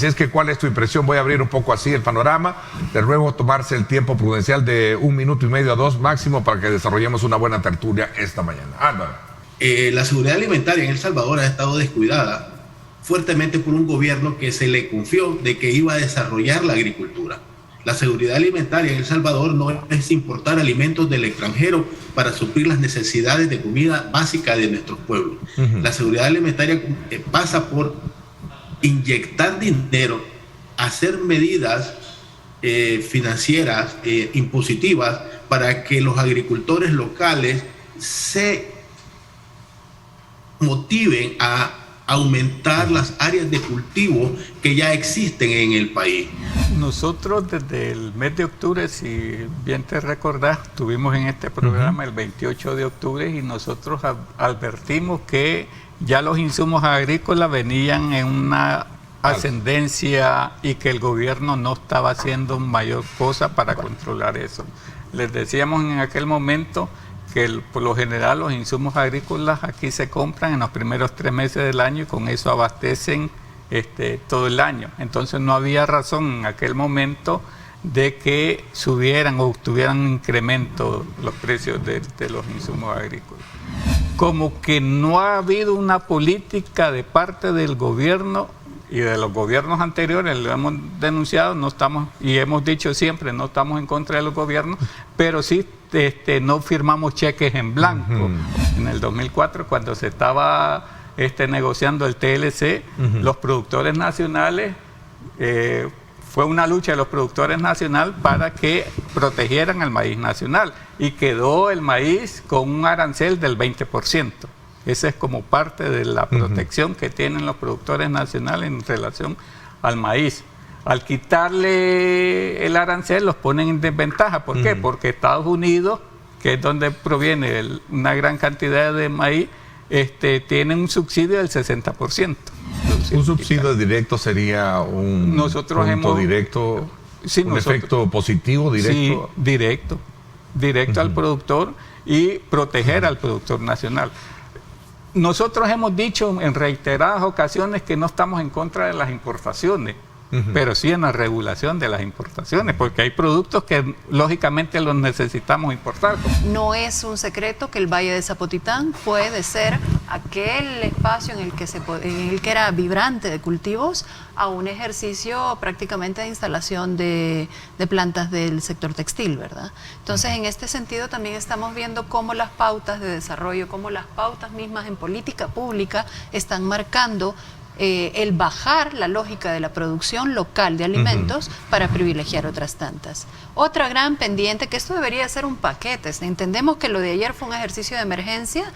Así es que, ¿cuál es tu impresión? Voy a abrir un poco así el panorama. Les ruego tomarse el tiempo prudencial de 1 minuto y medio a 2 máximo para que desarrollemos una buena tertulia esta mañana. Álvaro. La seguridad alimentaria en El Salvador ha estado descuidada fuertemente por un gobierno que se le confió de que iba a desarrollar la agricultura. La seguridad alimentaria en El Salvador no es importar alimentos del extranjero para suplir las necesidades de comida básica de nuestros pueblos. La seguridad alimentaria pasa por inyectar dinero, hacer medidas financieras, impositivas, para que los agricultores locales se motiven a aumentar las áreas de cultivo que ya existen en el país. Nosotros desde el mes de octubre, si bien te recordás, estuvimos en este programa el 28 de octubre y nosotros advertimos que ya los insumos agrícolas venían en una ascendencia y que el gobierno no estaba haciendo mayor cosa para controlar eso. Les decíamos en aquel momento que por lo general los insumos agrícolas aquí se compran en los primeros 3 meses del año y con eso abastecen todo el año. Entonces no había razón en aquel momento de que subieran o tuvieran un incremento los precios de los insumos agrícolas. Como que no ha habido una política de parte del gobierno y de los gobiernos anteriores, lo hemos denunciado, no estamos, y hemos dicho siempre, no estamos en contra de los gobiernos, pero sí no firmamos cheques en blanco. En el 2004, cuando se estaba negociando el TLC, los productores nacionales, fue una lucha de los productores nacionales para que protegieran el maíz nacional, y quedó el maíz con un arancel del 20%. Esa es como parte de la protección que tienen los productores nacionales en relación al maíz. Al quitarle el arancel los ponen en desventaja. ¿Por qué? Porque Estados Unidos, que es donde proviene una gran cantidad de maíz, tiene un subsidio del 60%. Un subsidio directo sería un punto directo, sí, un efecto positivo directo. Sí, directo al productor y proteger al productor nacional. Nosotros hemos dicho en reiteradas ocasiones que no estamos en contra de las importaciones, pero sí en la regulación de las importaciones, porque hay productos que lógicamente los necesitamos importar. No es un secreto que el Valle de Zapotitán puede ser aquel espacio en el que era vibrante de cultivos a un ejercicio prácticamente de instalación de plantas del sector textil, ¿verdad? Entonces, en este sentido también estamos viendo cómo las pautas de desarrollo, cómo las pautas mismas en política pública están marcando el bajar la lógica de la producción local de alimentos para privilegiar otras tantas. Otra gran pendiente, que esto debería ser un paquete, entendemos que lo de ayer fue un ejercicio de emergencia,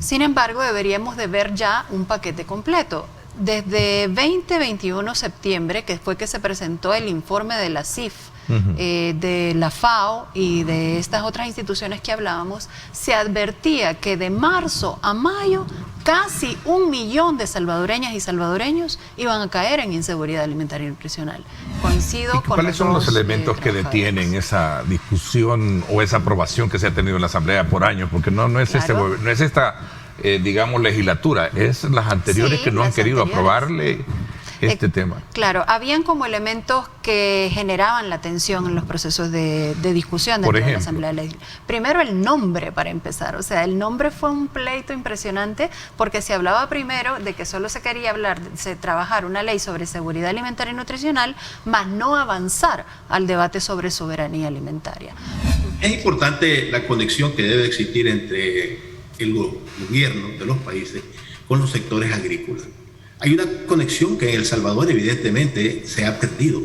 sin embargo deberíamos de ver ya un paquete completo. Desde 20-21 de septiembre, que fue que se presentó el informe de la CIF, de la FAO y de estas otras instituciones que hablábamos, se advertía que de marzo a mayo casi 1 millón de salvadoreñas y salvadoreños iban a caer en inseguridad alimentaria y nutricional. Coincido con ¿Cuáles son los elementos que detienen esa discusión o esa aprobación que se ha tenido en la Asamblea por años? Porque no es esta digamos, legislatura, es las anteriores que no han querido aprobarle este tema. Claro, habían como elementos que generaban la tensión en los procesos de discusión dentro de la Asamblea Legislativa. Primero, el nombre, para empezar. O sea, el nombre fue un pleito impresionante porque se hablaba primero de que solo se quería trabajar una ley sobre seguridad alimentaria y nutricional, más no avanzar al debate sobre soberanía alimentaria. Es importante la conexión que debe existir entre el gobierno de los países con los sectores agrícolas. Hay una conexión que en El Salvador evidentemente se ha perdido,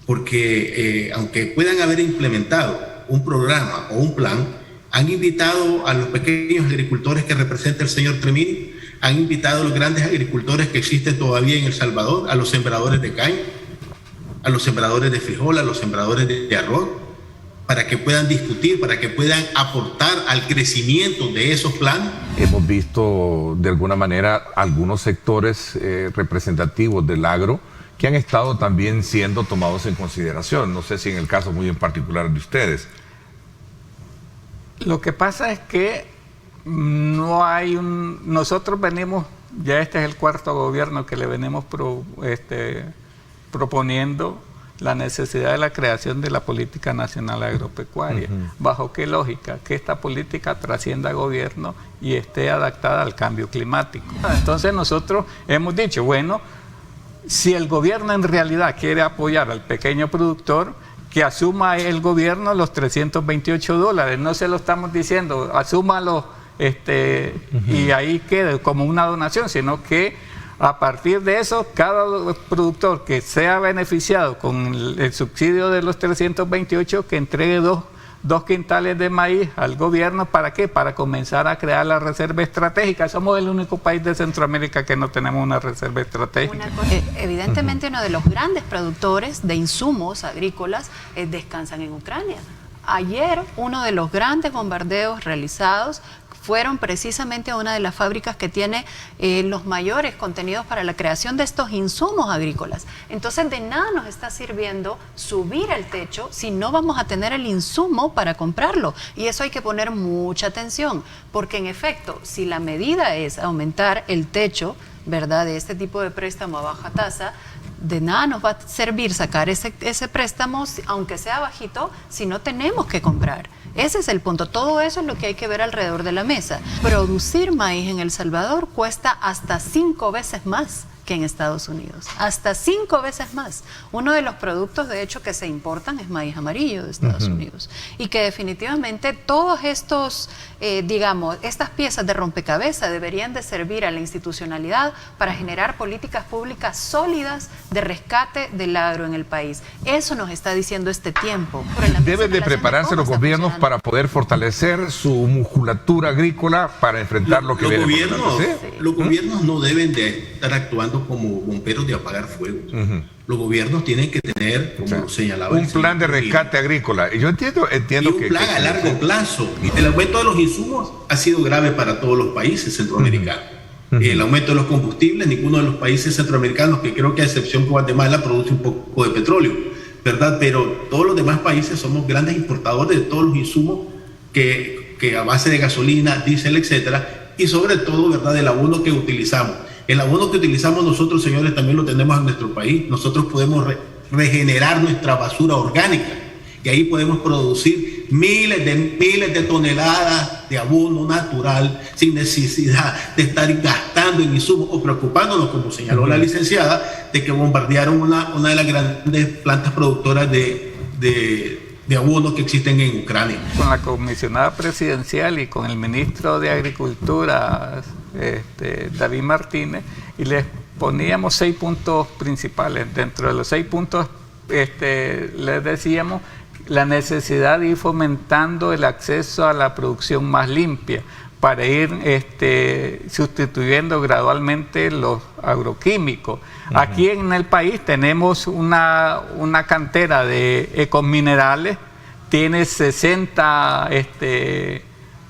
porque aunque puedan haber implementado un programa o un plan, han invitado a los pequeños agricultores que representa el señor Tremini, han invitado a los grandes agricultores que existen todavía en El Salvador, a los sembradores de caña, a los sembradores de frijol, a los sembradores de arroz, para que puedan discutir, para que puedan aportar al crecimiento de esos planes. Hemos visto de alguna manera algunos sectores representativos del agro que han estado también siendo tomados en consideración. No sé si en el caso muy en particular de ustedes. Lo que pasa es que no hay nosotros venimos, ya este es el 4º gobierno que le venimos proponiendo la necesidad de la creación de la Política Nacional Agropecuaria. ¿Bajo qué lógica? Que esta política trascienda gobierno y esté adaptada al cambio climático. Entonces nosotros hemos dicho, bueno, si el gobierno en realidad quiere apoyar al pequeño productor, que asuma el gobierno los $328, no se lo estamos diciendo, asúmalo y ahí quede como una donación, sino que a partir de eso, cada productor que sea beneficiado con el subsidio de los 328, que entregue dos quintales de maíz al gobierno. ¿Para qué? Para comenzar a crear la reserva estratégica. Somos el único país de Centroamérica que no tenemos una reserva estratégica. Evidentemente uno de los grandes productores de insumos agrícolas descansan en Ucrania. Ayer uno de los grandes bombardeos realizados fueron precisamente a una de las fábricas que tiene los mayores contenidos para la creación de estos insumos agrícolas. Entonces de nada nos está sirviendo subir el techo si no vamos a tener el insumo para comprarlo. Y eso hay que poner mucha atención, porque en efecto, si la medida es aumentar el techo, ¿verdad?, de este tipo de préstamo a baja tasa, de nada nos va a servir sacar ese préstamo, aunque sea bajito, si no tenemos que comprar. Ese es el punto. Todo eso es lo que hay que ver alrededor de la mesa. Producir maíz en El Salvador cuesta hasta 5 veces más que en Estados Unidos. Hasta 5 veces más. Uno de los productos, de hecho, que se importan es maíz amarillo de Estados Unidos. Y que definitivamente todos estos, estas piezas de rompecabezas deberían de servir a la institucionalidad para generar políticas públicas sólidas de rescate del agro en el país. Eso nos está diciendo este tiempo. Deben de prepararse los gobiernos para poder fortalecer su musculatura agrícola para enfrentar lo que viene. Los gobiernos no deben de estar actuando como bomberos de apagar fuegos. Los gobiernos tienen que tener, como lo señalaba, un plan de rescate agrícola. Y yo entiendo y un plan a largo plazo. El aumento de los insumos ha sido grave para todos los países centroamericanos. El aumento de los combustibles, ninguno de los países centroamericanos, que creo que a excepción de Guatemala, produce un poco de petróleo, ¿verdad? Pero todos los demás países somos grandes importadores de todos los insumos que a base de gasolina, diésel, etcétera, y sobre todo, ¿verdad?, del abono que utilizamos. El abono que utilizamos nosotros, señores, también lo tenemos en nuestro país. Nosotros podemos regenerar nuestra basura orgánica y ahí podemos producir miles de toneladas de abono natural sin necesidad de estar gastando en insumos o preocupándonos, como señaló la licenciada, de que bombardearon una de las grandes plantas productoras de abonos que existen en Ucrania. Con la comisionada presidencial y con el ministro de Agricultura, David Martínez, y les poníamos 6 puntos principales. Dentro de los 6 puntos les decíamos la necesidad de ir fomentando el acceso a la producción más limpia para ir sustituyendo gradualmente los agroquímicos. Aquí en el país tenemos una cantera de ecominerales, tiene 60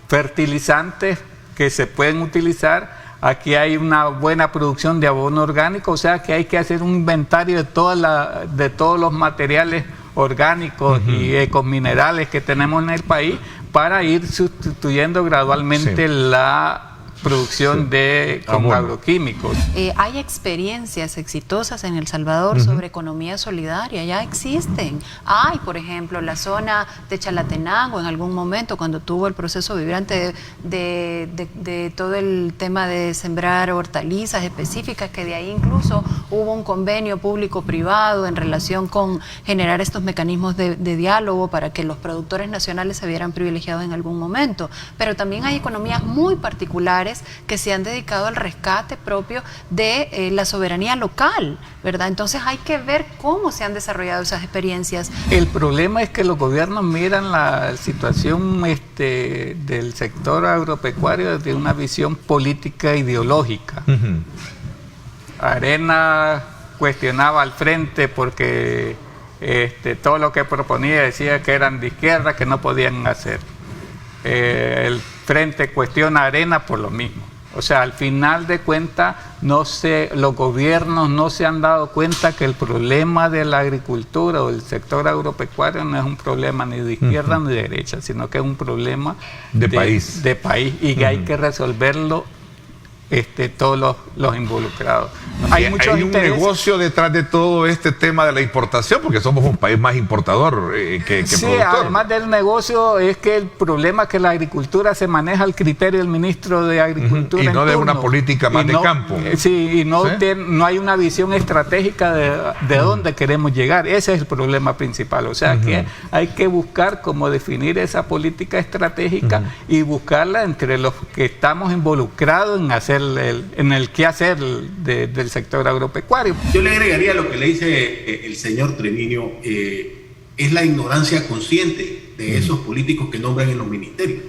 fertilizantes que se pueden utilizar. Aquí hay una buena producción de abono orgánico, o sea que hay que hacer un inventario de todos los materiales orgánicos y ecominerales que tenemos en el país para ir sustituyendo gradualmente la producción con agroquímicos. Hay experiencias exitosas en El Salvador sobre economía solidaria, ya existen. Hay, por ejemplo, la zona de Chalatenango en algún momento, cuando tuvo el proceso vibrante de todo el tema de sembrar hortalizas específicas, que de ahí incluso hubo un convenio público-privado en relación con generar estos mecanismos de diálogo para que los productores nacionales se vieran privilegiados en algún momento. Pero también hay economías muy particulares que se han dedicado al rescate propio de la soberanía local, ¿verdad? Entonces hay que ver cómo se han desarrollado esas experiencias. El problema es que los gobiernos miran la situación del sector agropecuario desde una visión política ideológica. Arena cuestionaba al Frente porque todo lo que proponía decía que eran de izquierda, que no podían hacer. El Frente cuestiona a Arena por lo mismo. O sea, al final de cuentas, los gobiernos no se han dado cuenta que el problema de la agricultura o del sector agropecuario no es un problema ni de izquierda ni de derecha, sino que es un problema de país y que hay que resolverlo todos los involucrados. Hay muchos un negocio detrás de todo este tema de la importación, porque somos un país más importador que sí, productor. Además del negocio, es que el problema es que la agricultura se maneja al criterio del ministro de Agricultura. Y no de una política más de campo. Sí, y no, ¿Sí? No hay una visión estratégica de dónde queremos llegar. Ese es el problema principal. O sea, que hay que buscar cómo definir esa política estratégica y buscarla entre los que estamos involucrados en hacer en el qué hacer del sector agropecuario. Yo le agregaría lo que le dice el señor Treviño, es la ignorancia consciente de esos políticos que nombran en los ministerios.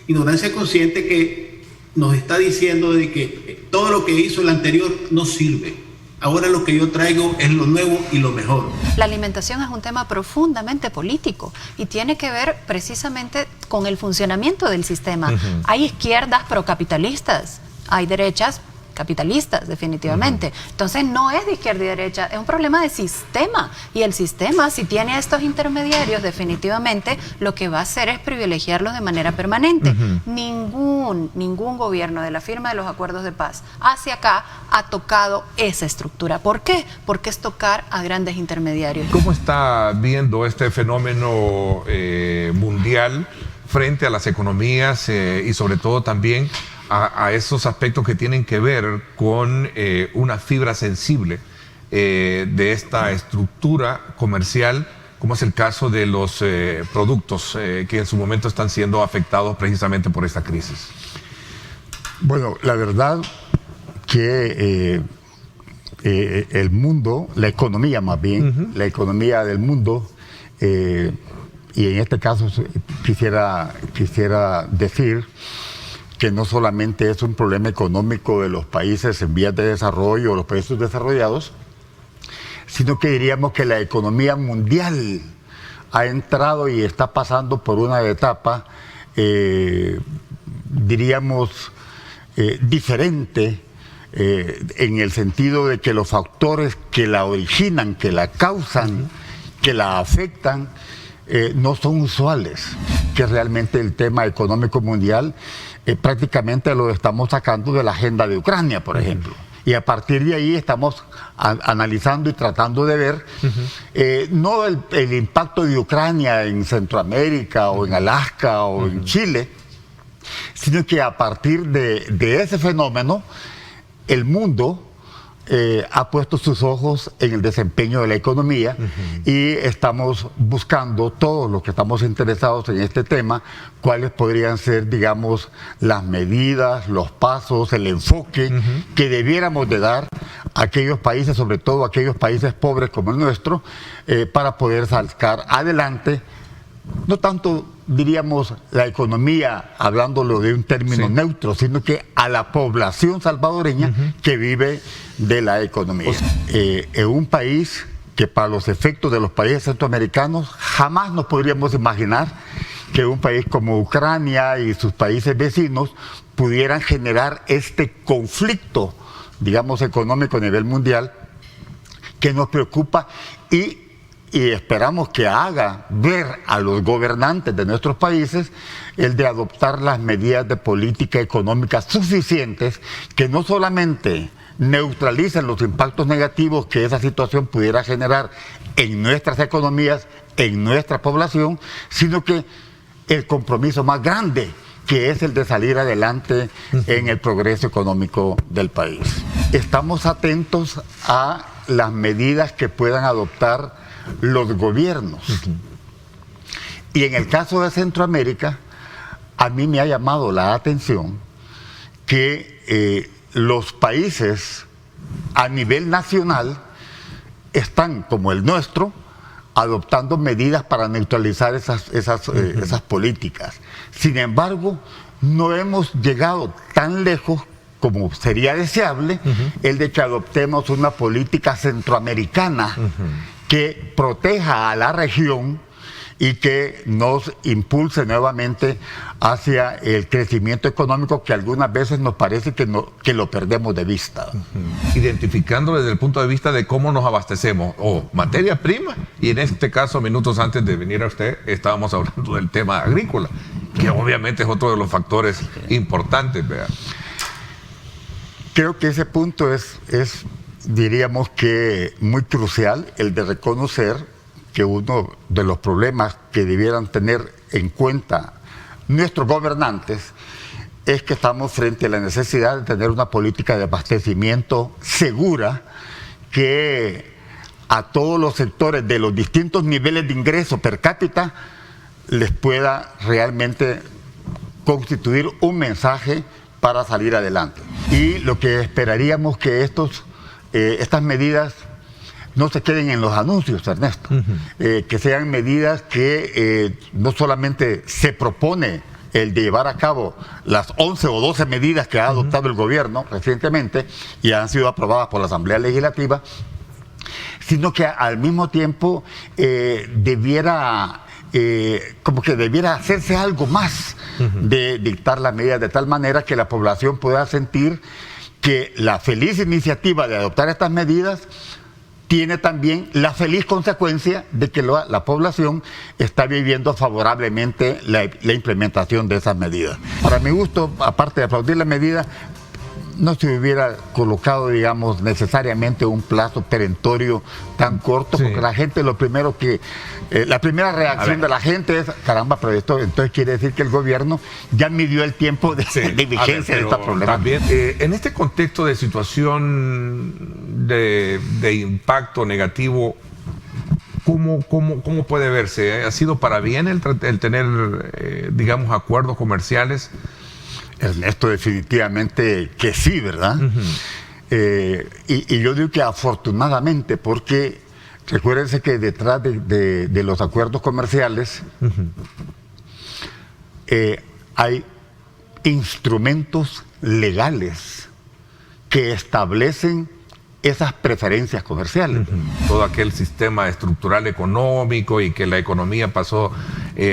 Ignorancia consciente que nos está diciendo de que todo lo que hizo el anterior no sirve. Ahora lo que yo traigo es lo nuevo y lo mejor. La alimentación es un tema profundamente político y tiene que ver precisamente con el funcionamiento del sistema. Hay izquierdas procapitalistas, hay derechas capitalistas, definitivamente. Entonces no es de izquierda y derecha, es un problema de sistema. Y el sistema, si tiene estos intermediarios, definitivamente lo que va a hacer es privilegiarlos de manera permanente. Ningún gobierno de la firma de los acuerdos de paz hacia acá ha tocado esa estructura. ¿Por qué? Porque es tocar a grandes intermediarios. ¿Cómo está viendo este fenómeno mundial frente a las economías y sobre todo también a esos aspectos que tienen que ver con una fibra sensible de esta estructura comercial, como es el caso de los productos que en su momento están siendo afectados precisamente por esta crisis? Bueno, la verdad que el mundo, la economía más bien, la economía del mundo, y en este caso quisiera decir que no solamente es un problema económico de los países en vías de desarrollo o los países desarrollados, sino que diríamos que la economía mundial ha entrado y está pasando por una etapa, diríamos, diferente, en el sentido de que los factores que la originan, que la causan, que la afectan, no son usuales, que realmente el tema económico mundial prácticamente lo estamos sacando de la agenda de Ucrania, por ejemplo. Y a partir de ahí estamos analizando y tratando de ver no el impacto de Ucrania en Centroamérica o en Alaska o en Chile, sino que a partir de ese fenómeno el mundo ha puesto sus ojos en el desempeño de la economía y estamos buscando, todos los que estamos interesados en este tema, cuáles podrían ser, digamos, las medidas, los pasos, el enfoque que debiéramos de dar a aquellos países, sobre todo a aquellos países pobres como el nuestro, para poder sacar adelante, no tanto diríamos la economía, hablándolo de un término neutro, sino que a la población salvadoreña que vive de la economía. En un país que para los efectos de los países centroamericanos jamás nos podríamos imaginar que un país como Ucrania y sus países vecinos pudieran generar este conflicto, digamos, económico a nivel mundial que nos preocupa y esperamos que haga ver a los gobernantes de nuestros países el de adoptar las medidas de política económica suficientes que no solamente neutralicen los impactos negativos que esa situación pudiera generar en nuestras economías, en nuestra población, sino que el compromiso más grande, que es el de salir adelante en el progreso económico del país. Estamos atentos a las medidas que puedan adoptar los gobiernos. Y en el caso de Centroamérica, a mí me ha llamado la atención que los países a nivel nacional están, como el nuestro, adoptando medidas para neutralizar esas políticas. Sin embargo, no hemos llegado tan lejos como sería deseable el de que adoptemos una política centroamericana que proteja a la región y que nos impulse nuevamente hacia el crecimiento económico que algunas veces nos parece que lo perdemos de vista. Identificando desde el punto de vista de cómo nos abastecemos, o materia prima, y en este caso, minutos antes de venir a usted, estábamos hablando del tema agrícola, que obviamente es otro de los factores importantes, ¿verdad? creo que ese punto es, diríamos que muy crucial, el de reconocer que uno de los problemas que debieran tener en cuenta nuestros gobernantes es que estamos frente a la necesidad de tener una política de abastecimiento segura que a todos los sectores de los distintos niveles de ingreso per cápita les pueda realmente constituir un mensaje para salir adelante. Y lo que esperaríamos que estas medidas no se queden en los anuncios, Ernesto, que sean medidas que no solamente se propone el de llevar a cabo las 11 o 12 medidas que ha adoptado el gobierno recientemente y han sido aprobadas por la Asamblea Legislativa, sino que al mismo tiempo debiera hacerse algo más de dictar las medidas de tal manera que la población pueda sentir que la feliz iniciativa de adoptar estas medidas tiene también la feliz consecuencia de que la población está viviendo favorablemente la implementación de esas medidas. Para mi gusto, aparte de aplaudir la medida, no se hubiera colocado, digamos, necesariamente un plazo perentorio tan corto, porque la gente la primera reacción de la gente es, caramba, pero esto entonces quiere decir que el gobierno ya midió el tiempo de vigencia de esta problemática. También, en este contexto de situación de impacto negativo, ¿cómo puede verse? ¿Ha sido para bien el tener, digamos, acuerdos comerciales? Ernesto, definitivamente que sí, ¿verdad? Y yo digo que afortunadamente, porque recuérdense que detrás de los acuerdos comerciales hay instrumentos legales que establecen esas preferencias comerciales. Todo aquel sistema estructural económico y que la economía pasó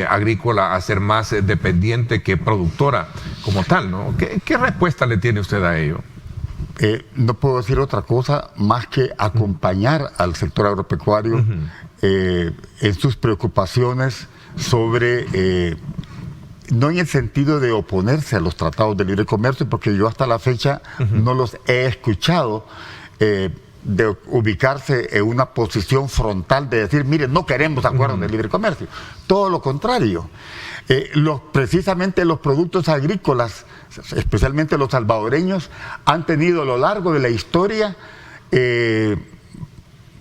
agrícola a ser más dependiente que productora como tal, ¿no? ¿Qué respuesta le tiene usted a ello? No puedo decir otra cosa más que acompañar al sector agropecuario en sus preocupaciones sobre, no en el sentido de oponerse a los tratados de libre comercio, porque yo hasta la fecha no los he escuchado de ubicarse en una posición frontal de decir, mire, no queremos acuerdos de libre comercio. Todo lo contrario. Precisamente los productos agrícolas, especialmente los salvadoreños, han tenido a lo largo de la historia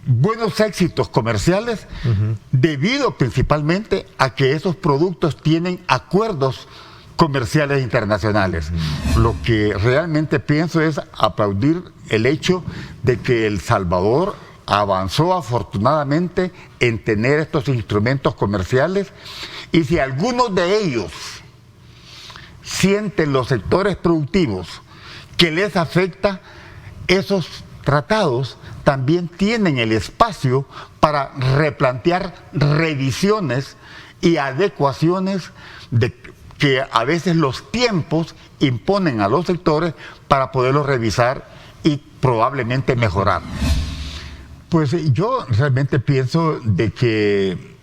buenos éxitos comerciales debido principalmente a que esos productos tienen acuerdos comerciales internacionales. Lo que realmente pienso es aplaudir el hecho de que El Salvador avanzó afortunadamente en tener estos instrumentos comerciales, y si algunos de ellos sienten los sectores productivos que les afecta, esos tratados también tienen el espacio para replantear revisiones y adecuaciones que a veces los tiempos imponen a los sectores para poderlos revisar y probablemente mejorar. Pues yo realmente pienso de que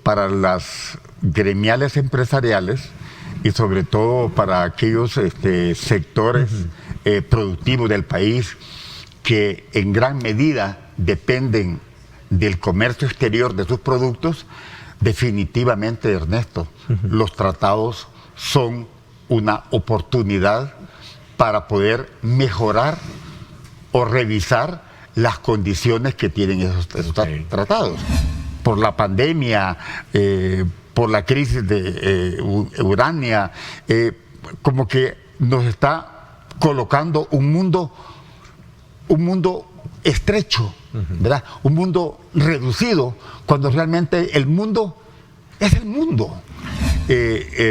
para las gremiales empresariales y sobre todo para aquellos sectores productivos del país que en gran medida dependen del comercio exterior de sus productos, definitivamente, Ernesto, los tratados son una oportunidad para poder mejorar o revisar las condiciones que tienen esos tratados. Por la pandemia, por la crisis de Ucrania, como que nos está colocando un mundo estrecho, ¿verdad? Un mundo reducido, cuando realmente el mundo es el mundo.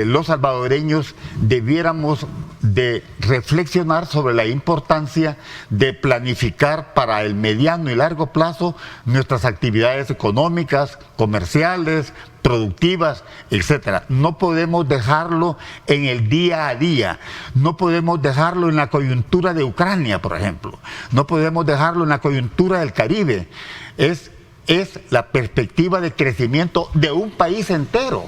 Los salvadoreños debiéramos de reflexionar sobre la importancia de planificar para el mediano y largo plazo nuestras actividades económicas, comerciales, productivas, etcétera. No podemos dejarlo en el día a día, no podemos dejarlo en la coyuntura de Ucrania, por ejemplo, no podemos dejarlo en la coyuntura del Caribe. Es la perspectiva de crecimiento de un país entero.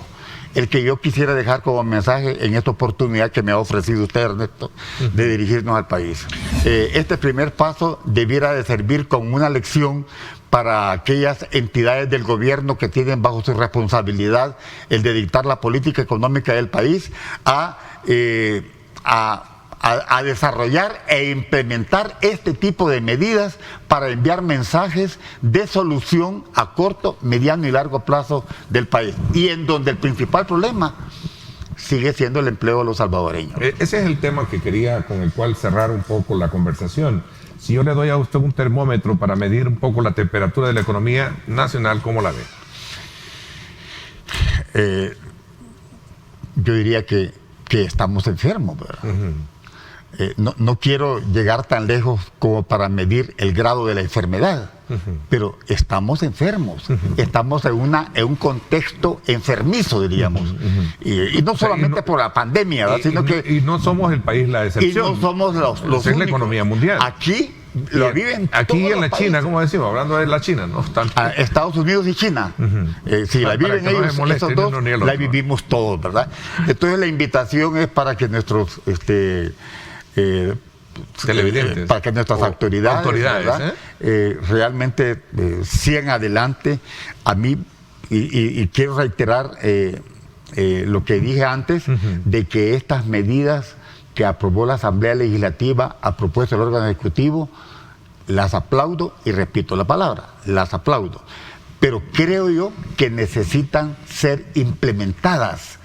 el que yo quisiera dejar como mensaje en esta oportunidad que me ha ofrecido usted, Ernesto, de dirigirnos al país. Este primer paso debiera de servir como una lección para aquellas entidades del gobierno que tienen bajo su responsabilidad el de dictar la política económica del país a desarrollar e implementar este tipo de medidas para enviar mensajes de solución a corto, mediano y largo plazo del país. Y en donde el principal problema sigue siendo el empleo de los salvadoreños. Ese es el tema que quería, con el cual cerrar un poco la conversación. Si yo le doy a usted un termómetro para medir un poco la temperatura de la economía nacional, ¿cómo la ve? Yo diría que estamos enfermos, ¿verdad? No quiero llegar tan lejos como para medir el grado de la enfermedad, pero estamos enfermos, estamos en un contexto enfermizo, diríamos, y no solamente por la pandemia, ¿verdad? Sino que... Y no somos el país la excepción. Y no somos los únicos. Es la economía mundial. Aquí lo viven aquí todos en la los China, países. como decimos, hablando de la China, ¿no? Estados Unidos y China, si la viven ellos, esos dos, la vivimos todos, ¿verdad? Entonces la invitación es para que nuestros televidentes, para que nuestras autoridades realmente sigan adelante. A mí, y quiero reiterar lo que dije antes, de que estas medidas que aprobó la Asamblea Legislativa a propuesta del órgano ejecutivo, las aplaudo, y repito la palabra, las aplaudo, pero creo yo que necesitan ser implementadas.